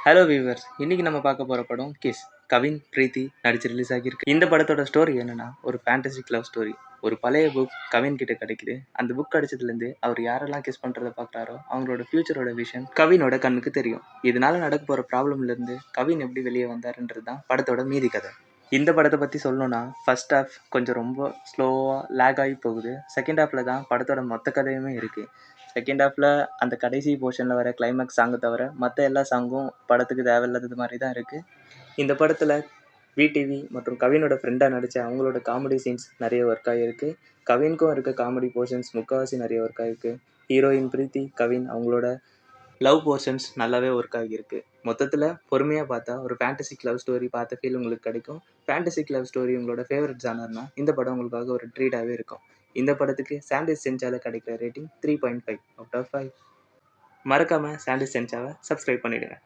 Hello viewers, இன்னைக்கு நம்ம பார்க்க போற படம் கிஸ். கவின், பிரீத்தி நடிச்சு ரிலீஸ் ஆகியிருக்கு. இந்த படத்தோட ஸ்டோரி என்னன்னா, ஒரு ஃபேண்டசிக் லவ் ஸ்டோரி. ஒரு பழைய புக் கவின் கிட்ட கிடைக்குது. அந்த புக் கிடைச்சதுலேருந்து அவர் யாரெல்லாம் கிஸ் பண்றதை பார்க்குறாரோ அவங்களோட ஃபியூச்சரோட விஷன் கவினோட கண்ணுக்கு தெரியும். இதனால நடக்க போற ப்ராப்ளம்ல இருந்து கவின் எப்படி வெளியே வந்தாருன்றது தான் படத்தோட மீதி கதை. இந்த படத்தை பற்றி சொல்லணும்னா, ஃபர்ஸ்ட் ஹாஃப் கொஞ்சம் ரொம்ப ஸ்லோவாக லேக் ஆகி போகுது. செகண்ட் ஹாஃபில் தான் படத்தோட மொத்த கதையுமே இருக்குது. செகண்ட் ஹாஃபில் அந்த கடைசி போர்ஷனில் வர கிளைமேக்ஸ் சாங்கை தவிர மற்ற எல்லா சாங்கும் படத்துக்கு தேவையில்லாதது மாதிரி தான் இருக்குது. இந்த படத்தில் விடிவி மற்றும் கவினோட ஃப்ரெண்டாக நடித்த அவங்களோட காமெடி சீன்ஸ் நிறைய ஒர்க் ஆகிருக்கு. கவினுக்கும் இருக்க காமெடி போர்ஷன்ஸ் முக்கால்வாசி நிறைய ஒர்க் ஆகிருக்கு. ஹீரோயின் பிரீத்தி, கவின் அவங்களோட லவ் போர்ஷன்ஸ் நல்லாவே ஒர்க் ஆகியிருக்கு. மொத்தத்தில் பொறுமையாக பார்த்தா ஒரு ஃபேண்டசிக் லவ் ஸ்டோரி பார்த்த ஃபீல் உங்களுக்கு கிடைக்கும். ஃபேண்டசிக் லவ் ஸ்டோரி உங்களோட ஃபேவரட் ஜானர்னா இந்த படம் உங்களுக்காக ஒரு ட்ரீட்டாகவே இருக்கும். இந்த படத்துக்கு சாண்டிஸ் சென்சால கிடைக்கிற ரேட்டிங் 3.5 அவுட் ஆஃப் 5. மறக்காமல் சாண்டிஸ் சென்சாவை சப்ஸ்கிரைப் பண்ணிவிடுங்க.